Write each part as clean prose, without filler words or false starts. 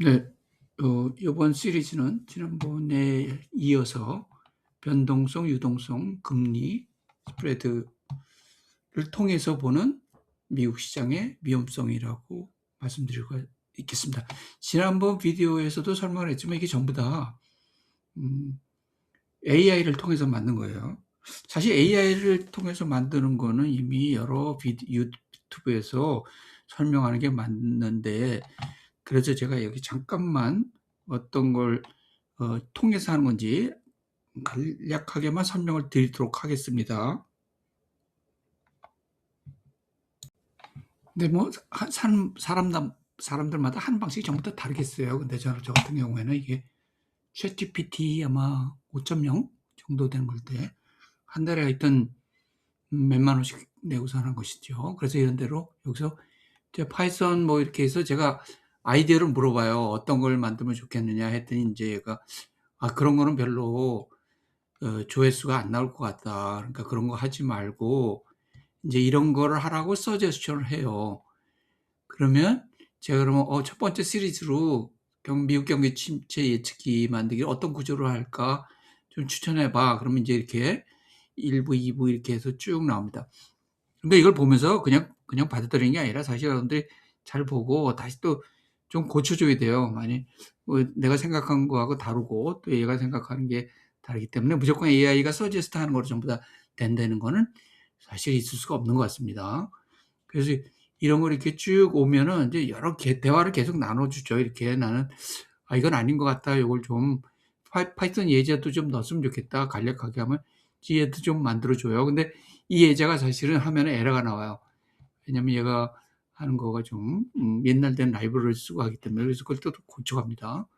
네. 이번 시리즈는 지난번에 이어서 변동성, 유동성, 금리, 스프레드를 통해서 보는 미국 시장의 위험성이라고 말씀드리고 있겠습니다. 지난번 비디오에서도 설명을 했지만 이게 전부 다 AI를 통해서 만든 거예요. 사실 AI를 통해서 만드는 거는 이미 여러 유튜브에서 설명하는 게 맞는데, 그래서 제가 여기 잠깐만 어떤 걸 통해서 하는 건지 간략하게만 설명을 드리도록 하겠습니다. 근데 뭐 사람들마다 하는 방식이 전부 다 다르겠어요. 근데 저 같은 경우에는 이게 챗GPT 아마 5.0 정도 되는 걸 때 한 달에 하여튼 몇만 원씩 내고서 하는 것이죠. 그래서 이런 대로 여기서 파이썬 뭐 이렇게 해서 제가 아이디어를 물어봐요. 어떤 걸 만들면 좋겠느냐 했더니 이제 얘가 그런 거는 별로 조회수가 안 나올 것 같다. 그러니까 그런 거 하지 말고 이제 이런 거를 하라고 서제스션을 해요. 그러면 제가 그러면 첫 번째 시리즈로 미국 경기 침체 예측기 만들기 어떤 구조로 할까 좀 추천해 봐. 그러면 이제 이렇게 1부, 2부 이렇게 해서 쭉 나옵니다. 근데 이걸 보면서 그냥 받아들이는 게 아니라 사실 여러분들이 잘 보고 다시 또 좀 고쳐줘야 돼요. 만약 내가 생각한 거하고 다르고 또 얘가 생각하는 게 다르기 때문에 무조건 AI가 서제스트 하는 거로 전부 다 된다는 거는 사실 있을 수가 없는 것 같습니다. 그래서 이런 걸 이렇게 쭉 오면은 이제 여러 대화를 계속 나눠주죠. 이렇게 나는 이건 아닌 것 같다. 이걸 좀 파이썬 예제도 좀 넣었으면 좋겠다. 간략하게 하면 예도 좀 만들어줘요. 근데 이 예제가 사실은 하면은 에러가 나와요. 왜냐면 얘가 하는 거가 좀 옛날 된 라이브러리를 쓰고 하기 때문에. 그래서 그걸 또 고쳐갑니다.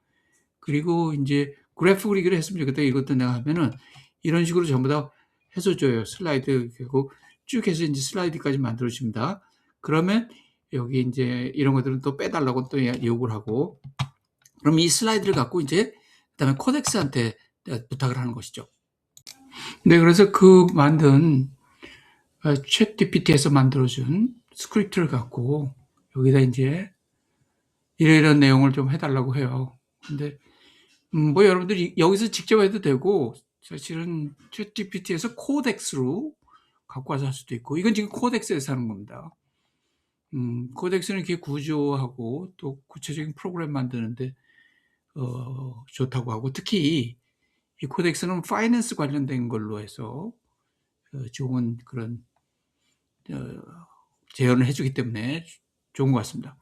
그리고 이제 그래프 그리기를 했으면 좋겠다. 이것도 내가 하면은 이런 식으로 전부 다 해서 줘요. 슬라이드 그리고 쭉 해서 이제 슬라이드까지 만들어 줍니다. 그러면 여기 이제 이런 것들은 또 빼달라고 또 요구를 하고, 그럼 이 슬라이드를 갖고 이제 그다음에 코덱스한테 부탁을 하는 것이죠. 네, 그래서 그 만든 챗 GPT에서 만들어준 스크립트를 갖고 여기다 이제 이런 내용을 좀 해달라고 해요. 근데 뭐 여러분들이 여기서 직접 해도 되고 사실은 챗 GPT에서 코덱스로 갖고 와서 할 수도 있고, 이건 지금 코덱스에서 하는 겁니다. 코덱스는 이렇게 구조하고 또 구체적인 프로그램 만드는데 좋다고 하고, 특히 이 코덱스는 파이낸스 관련된 걸로 해서 좋은 그런 제언을 해주기 때문에 좋은 것 같습니다.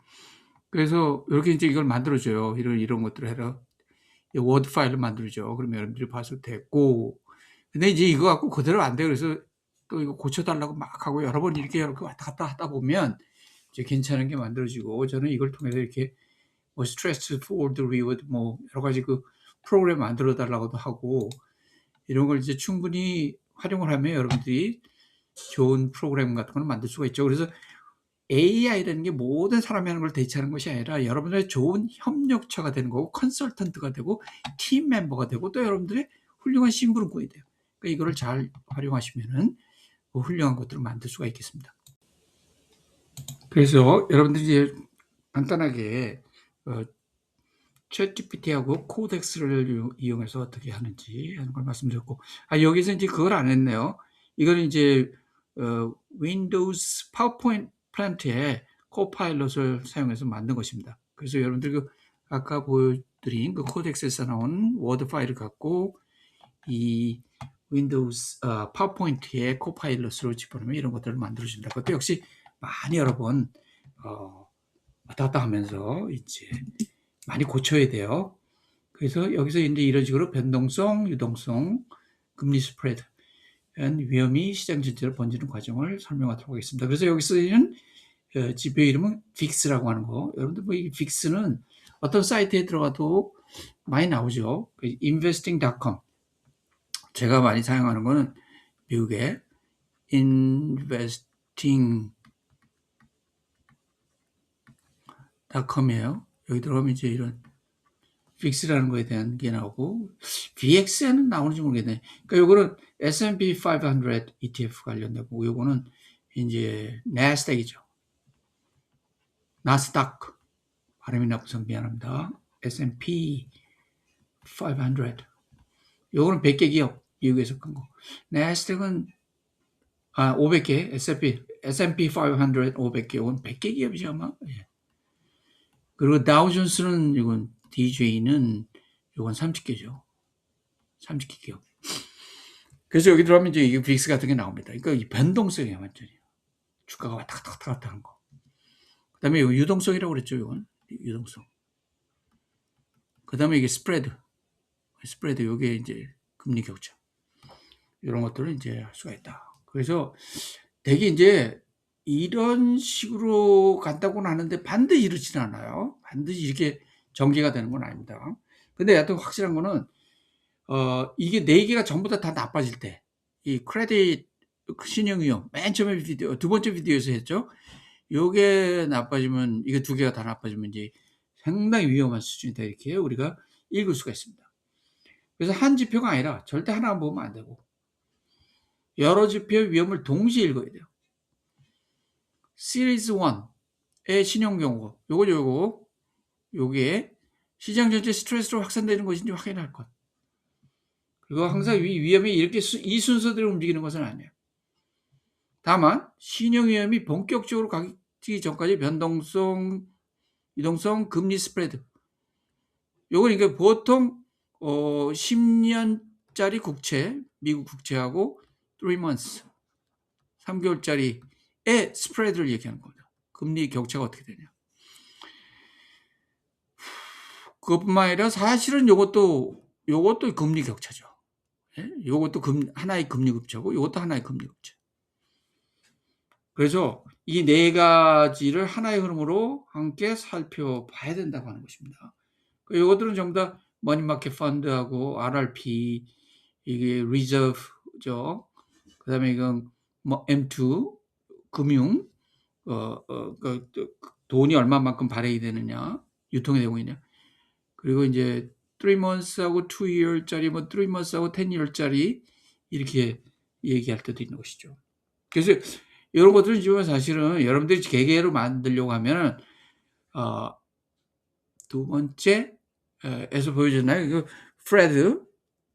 그래서 이렇게 이제 이걸 만들어줘요. 이런 것들을 해라. 워드 파일을 만들죠. 그러면 여러분들이 봐서 됐고, 근데 이제 이거 갖고 그대로 안 돼요. 그래서 또 이거 고쳐달라고 막 하고 여러 번 이렇게 왔다 갔다 하다 보면 이제 괜찮은 게 만들어지고, 저는 이걸 통해서 이렇게 뭐 스트레스 포워드 리워드 뭐 여러 가지 그 프로그램 만들어 달라고도 하고, 이런 걸 이제 충분히 활용을 하면 여러분들이 좋은 프로그램 같은 걸 만들 수가 있죠. 그래서 AI라는 게 모든 사람이 하는 걸 대체하는 것이 아니라 여러분들의 좋은 협력처가 되는 거고, 컨설턴트가 되고, 팀 멤버가 되고, 또 여러분들의 훌륭한 심부름꾼이 돼요. 그러니까 이거를 잘 활용하시면은 뭐 훌륭한 것들을 만들 수가 있겠습니다. 그래서 여러분들이 이제 간단하게 챗 GPT하고 코덱스를 이용해서 어떻게 하는지 하는 걸 말씀드렸고, 여기서 이제 그걸 안 했네요. 이거는 이제 윈도우스 파워포인트 플랜트에 코파일럿을 사용해서 만든 것입니다. 그래서 여러분들 아까 보여드린 그 코덱스에서 나온 워드 파일을 갖고 이 윈도우스 파워포인트에 코파일럿으로 집어넣으면 이런 것들을 만들어줍니다. 그것도 역시 많이 여러 번 왔다 갔다 하면서 이제 많이 고쳐야 돼요. 그래서 여기서 이제 이런 식으로 변동성, 유동성, 금리 스프레드, 위험이 시장 전체로 번지는 과정을 설명하도록 하겠습니다. 그래서 여기서는 지표 이름은 빅스라고 하는 거. 여러분들 뭐 이 빅스는 어떤 사이트에 들어가도 많이 나오죠. investing.com. 제가 많이 사용하는 거는 미국의 investing.com이에요. 여기 들어가면 이제 이런 빅스라는 거에 대한 게 나오고, VX에는 나오는지 모르겠네. 그러니까 요거는 S&P 500 ETF 관련되고, 요거는 이제 나스닥이죠. 나스닥. 발음이 나쁘서 미안합니다. S&P 500. 요거는 100개 기업, 미국에서 큰 거. 나스닥은 500개, S&P 500, 500개, 이건 100개 기업이죠, 아마. 예. 그리고 다우존스는, 이건, DJ는, 이건 30개죠. 30개 기업. 그래서 여기 들어가면 이제 이 빅스 같은 게 나옵니다. 그러니까 이 변동성이에요, 완전히. 주가가 왔다 갔다 하는 거. 그 다음에 유동성이라고 그랬죠, 이건. 유동성. 그 다음에 이게 스프레드, 요게 이제 금리 격차. 이런 것들을 이제 할 수가 있다. 그래서 되게 이제 이런 식으로 간다고는 하는데 반드시 이렇지는 않아요. 반드시 이렇게 전개가 되는 건 아닙니다. 근데 여하튼 확실한 거는, 이게 4개가 전부 다 나빠질 때, 이 크레딧 신용 위험, 맨 처음에 두 번째 비디오에서 했죠. 요게 나빠지면, 이게 2개가 다 나빠지면 이제 상당히 위험한 수준이다. 이렇게 우리가 읽을 수가 있습니다. 그래서 한 지표가 아니라 절대 하나만 보면 안 되고, 여러 지표의 위험을 동시에 읽어야 돼요. 시리즈 1의 신용 경고, 요게 시장 전체 스트레스로 확산되는 것인지 확인할 것. 그리고 항상 위험이 이렇게 이 순서대로 움직이는 것은 아니에요. 다만 신용 위험이 본격적으로 가기 전까지 변동성, 이동성, 금리 스프레드. 요건 이게 보통 10년짜리 국채, 미국 국채하고 3 months, 3개월짜리의 스프레드를 얘기하는 겁니다. 금리 격차가 어떻게 되냐. 그것뿐만 아니라 사실은 요것도 금리 격차죠. 예? 요것도 하나의 금리 격차고 요것도 하나의 금리 격차. 그래서 이 4가지를 하나의 흐름으로 함께 살펴봐야 된다고 하는 것입니다. 요것들은 전부 다 머니마켓 펀드하고 RRP, 이게 리저브죠. 그 다음에 이건 뭐 M2, 금융, 돈이 얼마만큼 발행이 되느냐, 유통이 되고 있냐. 그리고 이제 3 months하고 2year짜리, 3 months하고 10year짜리 이렇게 얘기할 때도 있는 것이죠. 그래서 이런 것들은 지금 사실은 여러분들이 개개로 만들려고 하면 두 번째에서 보여줬나요? 프레드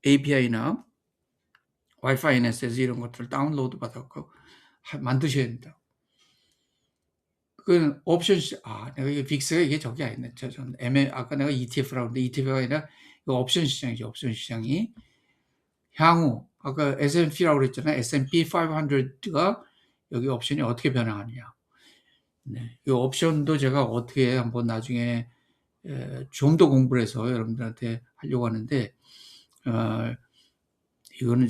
API나 와이파이넷에서 이런 것들을 다운로드 받았고 만드셔야 된다. 그 옵션 내가 이게 빅스가 이게 저기 아니네. 아까 내가 ETF라고 했는데 ETF가 아니라 옵션 시장이죠. 옵션 시장이 향후 아까 S&P라고 그랬잖아요. S&P 500가 여기 옵션이 어떻게 변화하느냐. 네. 이 옵션도 제가 어떻게 한번 나중에 좀 더 공부를 해서 여러분들한테 하려고 하는데, 이거는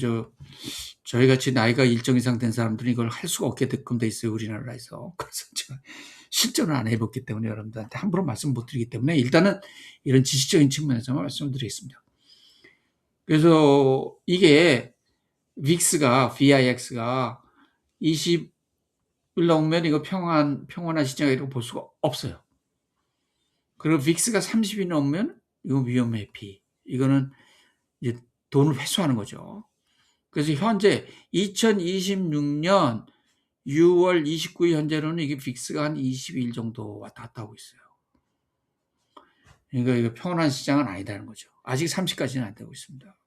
저희 같이 나이가 일정 이상 된 사람들은 이걸 할 수가 없게끔 돼 있어요, 우리나라에서. 그래서 제가 실전을 안 해봤기 때문에 여러분들한테 함부로 말씀 못 드리기 때문에 일단은 이런 지식적인 측면에서만 말씀을 드리겠습니다. 그래서 이게 VIX가 20일 넘으면 이거 평온한 시장이라고 볼 수가 없어요. 그리고 VIX가 30일 넘으면 이거 위험 회피. 이거는 이제 돈을 회수하는 거죠. 그래서 현재 2026년 6월 29일 현재로는 이게 VIX가 한 22일 정도 왔다 갔다 하고 있어요. 그러니까 이거 평온한 시장은 아니다는 거죠. 아직 30까지는 안 되고 있습니다.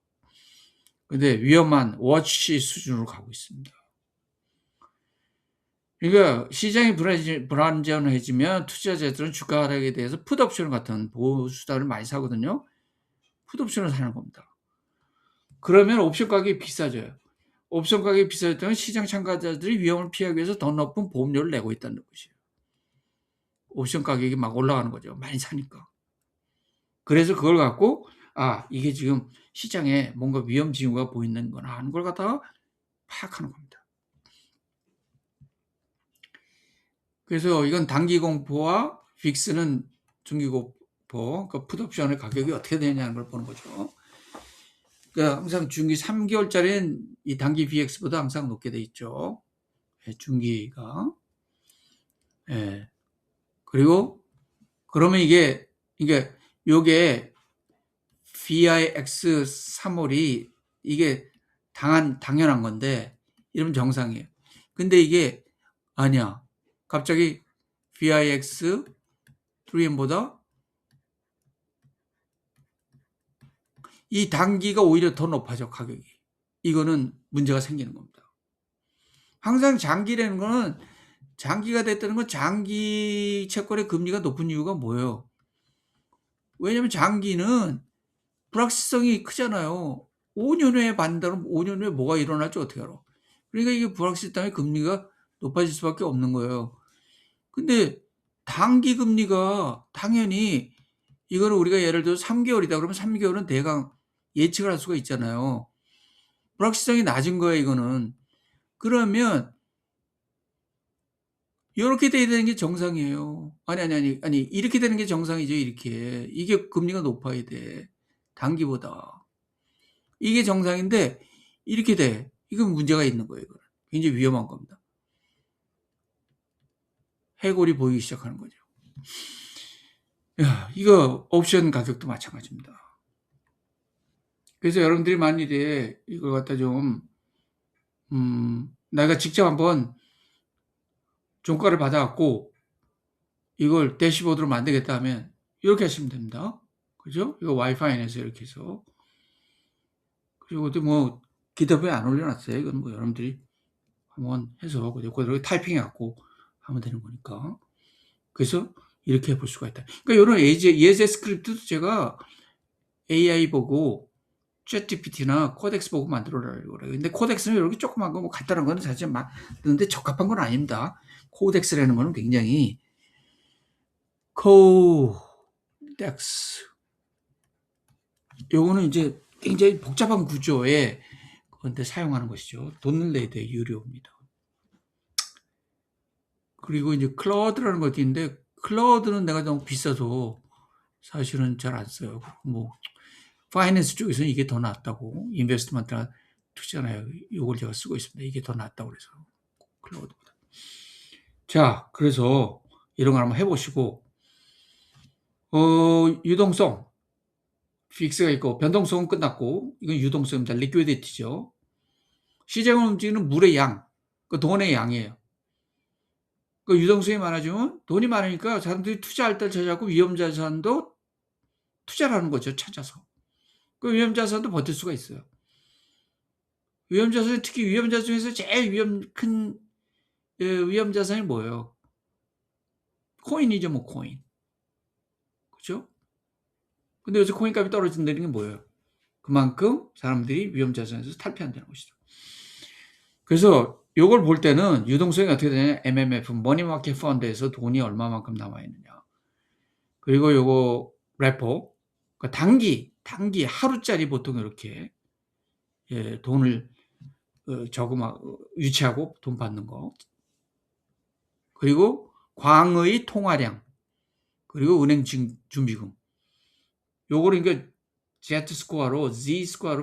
근데 위험한 워치 수준으로 가고 있습니다. 그러니까 시장이 불안정해지면 투자자들은 주가 하락에 대해서 풋옵션 같은 보호 수단을 많이 사거든요. 풋옵션을 사는 겁니다. 그러면 옵션 가격이 비싸져요. 옵션 가격이 비싸졌다면 시장 참가자들이 위험을 피하기 위해서 더 높은 보험료를 내고 있다는 것이에요. 옵션 가격이 막 올라가는 거죠. 많이 사니까. 그래서 그걸 갖고 이게 지금 시장에 뭔가 위험 징후가 보이는 거나 하는 걸 갖다가 파악하는 겁니다. 그래서 이건 단기 공포와 빅스는 중기 공포, 그 풋옵션의 가격이 어떻게 되느냐는 걸 보는 거죠. 그러니까 항상 중기 3개월짜리는 이 단기 BX보다 항상 높게 돼 있죠. 중기가. 예. 그리고 그러면 이게 요게 VIX 3월이 이게 당연한 건데 이러면 정상이에요. 근데 이게 아니야. 갑자기 VIX 3M보다 이 단기가 오히려 더 높아져, 가격이. 이거는 문제가 생기는 겁니다. 항상 장기라는 거는, 장기가 됐다는 건 장기 채권의 금리가 높은 이유가 뭐예요? 왜냐면 장기는 불확실성이 크잖아요. 5년 후에 받는다면 5년 후에 뭐가 일어날지 어떻게 알아? 그러니까 이게 불확실성 때문에 금리가 높아질 수밖에 없는 거예요. 근데 단기 금리가 당연히, 이거는 우리가 예를 들어 3개월이다 그러면 3개월은 대강 예측을 할 수가 있잖아요. 불확실성이 낮은 거예요, 이거는. 그러면 요렇게 돼야 되는 게 정상이에요. 아니. 이렇게 되는 게 정상이죠, 이렇게. 이게 금리가 높아야 돼, 단기보다. 이게 정상인데 이렇게 돼. 이건 문제가 있는 거예요, 이거는. 굉장히 위험한 겁니다. 해골이 보이기 시작하는 거죠. 야, 이거 옵션 가격도 마찬가지입니다. 그래서 여러분들이 만일에 이걸 갖다 좀, 내가 직접 한번 종가를 받아갖고 이걸 대시보드로 만들겠다 하면 이렇게 하시면 됩니다. 그죠? 이거 와이파이에서 이렇게 해서. 그리고 또 뭐 기타부에 안 올려놨어요. 이건 뭐 여러분들이 한번 해서 그대로 타이핑해갖고 하면 되는 거니까. 그래서 이렇게 해볼 수가 있다. 그러니까 이런 예제 스크립트도 제가 AI 보고 챗GPT나 코덱스 보고 만들어라고 그래요. 근데 코덱스는 이렇게 조그만 거, 뭐 간단한 거는 사실 막 넣는데 적합한 건 아닙니다. 코덱스라는 거는 굉장히 코덱스. 요거는 이제 굉장히 복잡한 구조에 그런데 사용하는 것이죠. 돈을 내야 돼, 유료입니다. 그리고 이제 클라우드라는 것도 있는데, 클라우드는 내가 너무 비싸서 사실은 잘 안 써요. 뭐 파이낸스 쪽에서는 이게 더 낫다고, 인베스트먼트나 투자잖아요. 이걸 제가 쓰고 있습니다. 이게 더 낫다고 그래서 클라우드보다. 자, 그래서 이런 걸 한번 해보시고, 유동성 픽스가 있고, 변동성은 끝났고, 이건 유동성입니다. 리퀴디티죠. 시장을 움직이는 물의 양, 그 돈의 양이에요. 그 유동성이 많아지면 돈이 많으니까 사람들이 투자할 때 찾아갖고 위험자산도 투자를 하는 거죠, 찾아서. 그 위험자산도 버틸 수가 있어요. 위험자산, 특히 위험자산 중에서 제일 큰 위험자산이 뭐예요? 코인이죠, 뭐, 코인. 그죠? 근데 요새 코인 값이 떨어진다는 게 뭐예요? 그만큼 사람들이 위험자산에서 탈피한다는 것이죠. 그래서 요걸 볼 때는 유동성이 어떻게 되냐, MMF, 머니마켓 펀드에서 돈이 얼마만큼 남아있느냐. 그리고 요거 레포, 그러니까 단기 하루짜리 보통 이렇게 돈을 유치하고 돈 받는 거. 그리고 광의 통화량, 그리고 은행 준비금. 요거를 그러니까 Z 스코어로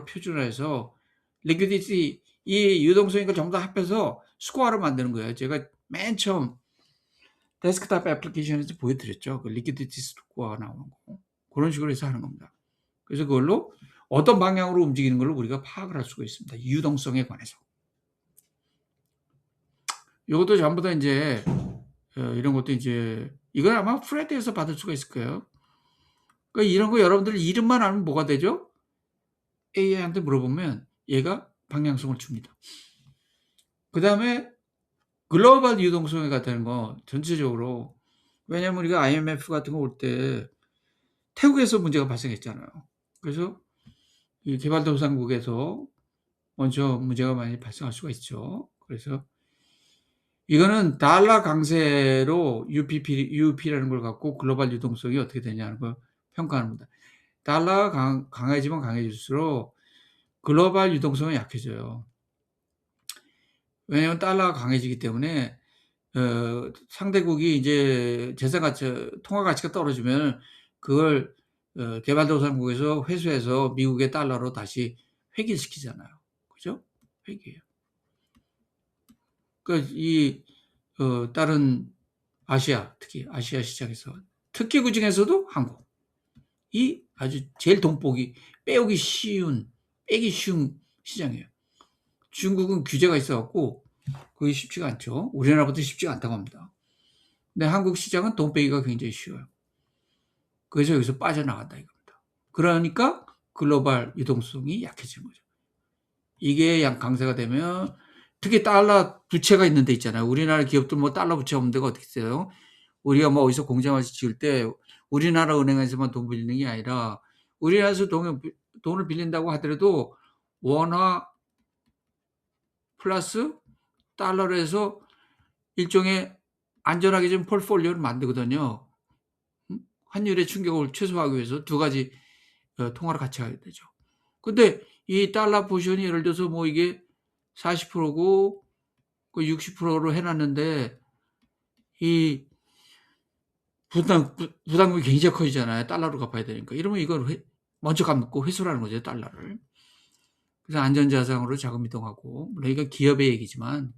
표준화해서 리퀴디티, 이 유동성 걸 전부 다 합해서 스코어로 만드는 거예요. 제가 맨 처음 데스크탑 애플리케이션에서 보여드렸죠. 그 리퀴디티 스코어 나오는 거. 그런 식으로 해서 하는 겁니다. 그래서 그걸로 어떤 방향으로 움직이는 걸 우리가 파악을 할 수가 있습니다. 유동성에 관해서. 이것도 전부 다 이제 이런 것도 이제 이건 아마 프레드에서 받을 수가 있을 거예요. 그러니까 이런 거 여러분들 이름만 알면 뭐가 되죠? AI한테 물어보면 얘가 방향성을 줍니다. 그 다음에 글로벌 유동성에 같은 거 전체적으로, 왜냐하면 우리가 IMF 같은 거 올 때 태국에서 문제가 발생했잖아요. 그래서 이 개발도상국에서 먼저 문제가 많이 발생할 수가 있죠. 그래서 이거는 달러 강세로 UP라는 걸 갖고 글로벌 유동성이 어떻게 되냐는 걸 평가하는 겁니다. 달러가 강해지면 강해질수록 글로벌 유동성은 약해져요. 왜냐하면 달러가 강해지기 때문에 상대국이 이제 통화 가치가 떨어지면 그걸 개발도상국에서 회수해서 미국의 달러로 다시 회귀시키잖아요. 그죠? 회귀해요. 다른 아시아, 특히 아시아 시장에서, 특히 그 중에서도 한국이 아주 제일 빼기 쉬운 시장이에요. 중국은 규제가 있어갖고 그게 쉽지가 않죠. 우리나라보다 쉽지가 않다고 합니다. 근데 한국 시장은 돈 빼기가 굉장히 쉬워요. 그래서 여기서 빠져나간다 이겁니다. 그러니까 글로벌 유동성이 약해지는 거죠. 이게 강세가 되면 특히 달러 부채가 있는 데 있잖아요. 우리나라 기업들 뭐 달러 부채 없는 데가 어디 있어요. 우리가 뭐 어디서 공장을 지을 때 우리나라 은행에서만 돈 빌리는 게 아니라 우리나라에서 돈을 빌린다고 하더라도 원화 플러스 달러로 해서 일종의 안전하게 좀 포트폴리오를 만들거든요. 환율의 충격을 최소화하기 위해서 두 가지 통화를 같이 하게 되죠. 근데 이 달러 포지션이 예를 들어서 뭐 이게 40%고 60%로 해놨는데 이 부담금이 굉장히 커지잖아요. 달러로 갚아야 되니까. 이러면 이걸 먼저 갚고 회수라는 거죠, 달러를. 그래서 안전자산으로 자금 이동하고, 물론 이건 기업의 얘기지만,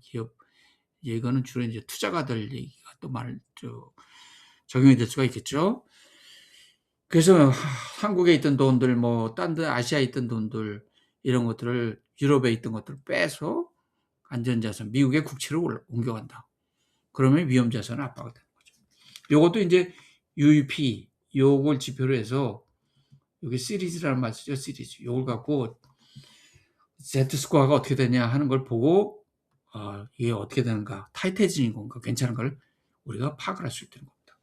이거는 주로 이제 투자가들 얘기가 또 적용이 될 수가 있겠죠. 그래서 한국에 있던 돈들, 뭐, 딴 데 아시아에 있던 돈들, 이런 것들을 유럽에 있던 것들을 빼서 안전자산, 미국의 국채로 옮겨간다. 그러면 위험자산은 압박이 되는 거죠. 요것도 이제 UEP, 요걸 지표로 해서, 여기 시리즈라는 말 쓰죠, 시리즈. 요걸 갖고, Z스코어가 어떻게 되냐 하는 걸 보고, 이게 어떻게 되는가, 타이트해지는 건가, 괜찮은 걸 우리가 파악을 할 수 있다는 겁니다.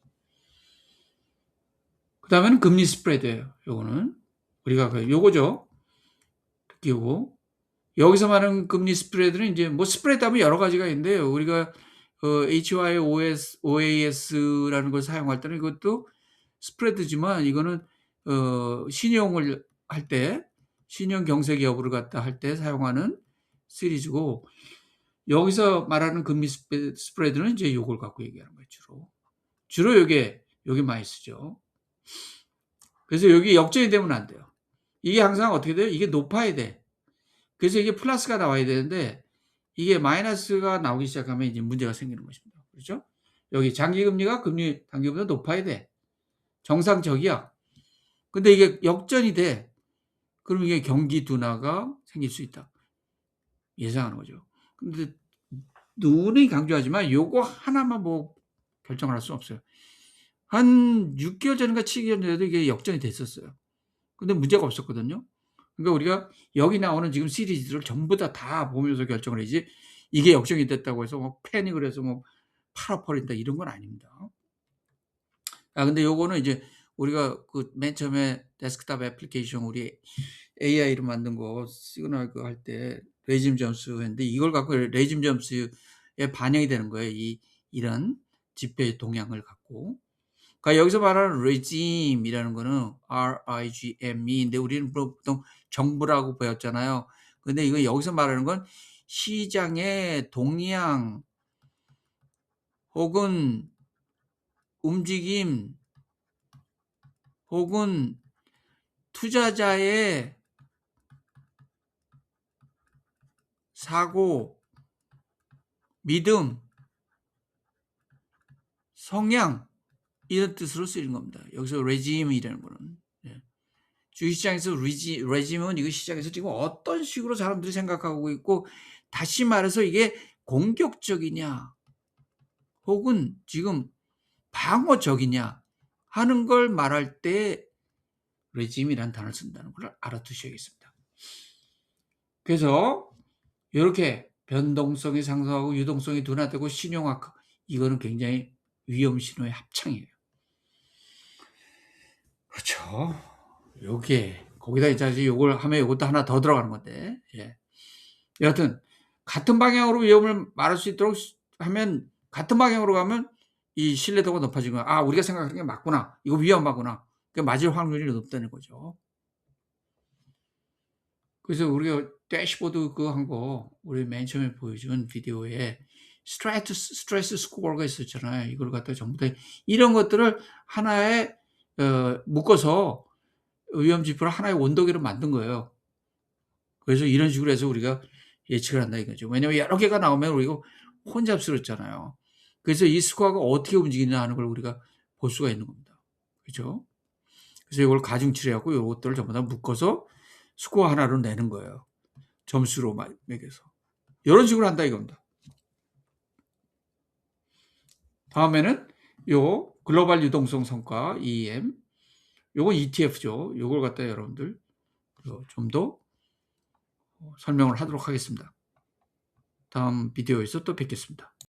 그 다음에는 금리 스프레드예요. 요거는. 우리가 요거죠. 특히 요거. 여기서 말하는 금리 스프레드는 이제 뭐 스프레드 하면 여러 가지가 있는데요. 우리가 HYOS, OAS라는 걸 사용할 때는 이것도 스프레드지만 이거는 신용을 할 때, 신용 경색 여부를 갖다 할 때 사용하는 시리즈고, 여기서 말하는 금리 스프레드는 이제 요걸 갖고 얘기하는 거예요, 주로. 주로 요게 많이 쓰죠. 그래서 여기 역전이 되면 안 돼요. 이게 항상 어떻게 돼요? 이게 높아야 돼. 그래서 이게 플러스가 나와야 되는데 이게 마이너스가 나오기 시작하면 이제 문제가 생기는 것입니다. 그렇죠? 여기 장기금리가 단기금리보다 높아야 돼. 정상적이야. 근데 이게 역전이 돼. 그럼 이게 경기 둔화가 생길 수 있다. 예상하는 거죠. 근데 눈이 강조하지만 요거 하나만 뭐 결정을 할 수 없어요. 한 6개월 전인가 7개월 전에도 이게 역전이 됐었어요. 근데 문제가 없었거든요. 그러니까 우리가 여기 나오는 지금 시리즈를 전부 다 보면서 결정을 해야지 이게 역전이 됐다고 해서 뭐 패닉을 해서 뭐 팔아버린다 이런 건 아닙니다. 근데 요거는 이제 우리가 그 맨 처음에 데스크탑 애플리케이션 우리 AI로 만든 거 시그널 그거 할 때 레짐 점수 했는데 이걸 갖고 레짐 점수에 반영이 되는 거예요. 이런 지표의 동향을 갖고. 그러니까 여기서 말하는 regim이라는 거는 RIGM인데 우리는 보통 정부라고 배웠잖아요. 근데 이거 여기서 말하는 건 시장의 동향 혹은 움직임 혹은 투자자의 사고, 믿음, 성향 이런 뜻으로 쓰이는 겁니다. 여기서 regim이라는 거는. 주식시장에서 regim은 이거 시장에서 지금 어떤 식으로 사람들이 생각하고 있고 다시 말해서 이게 공격적이냐 혹은 지금 방어적이냐 하는 걸 말할 때 regim이라는 단어를 쓴다는 걸 알아두셔야겠습니다. 그래서 이렇게 변동성이 상승하고 유동성이 둔화되고 신용악화 이거는 굉장히 위험 신호의 합창이에요. 그렇죠. 요게 거기다 이제 요걸 하면 요것도 하나 더 들어가는 건데. 예. 여하튼 같은 방향으로 위험을 말할 수 있도록 하면 같은 방향으로 가면 이 신뢰도가 높아지고 우리가 생각하는 게 맞구나. 이거 위험하구나. 맞을 확률이 높다는 거죠. 그래서 우리가 대시보드 그거 한 거 우리 맨 처음에 보여준 비디오에 스트레스 스코어가 있었잖아요. 이걸 갖다 전부 다 이런 것들을 하나에 묶어서 위험 지표를 하나의 원더기로 만든 거예요. 그래서 이런 식으로 해서 우리가 예측을 한다 이거죠. 왜냐하면 여러 개가 나오면 우리가 혼잡스럽잖아요. 그래서 이 스코어가 어떻게 움직이냐 하는 걸 우리가 볼 수가 있는 겁니다. 그렇죠? 그래서 이걸 가중치를 해갖고 이것들을 전부 다 묶어서 스코어 하나로 내는 거예요. 점수로 매겨서. 이런 식으로 한다 이겁니다. 다음에는 요 글로벌 유동성 성과 EM 요건 ETF죠. 요걸 갖다 여러분들 좀 더 설명을 하도록 하겠습니다. 다음 비디오에서 또 뵙겠습니다.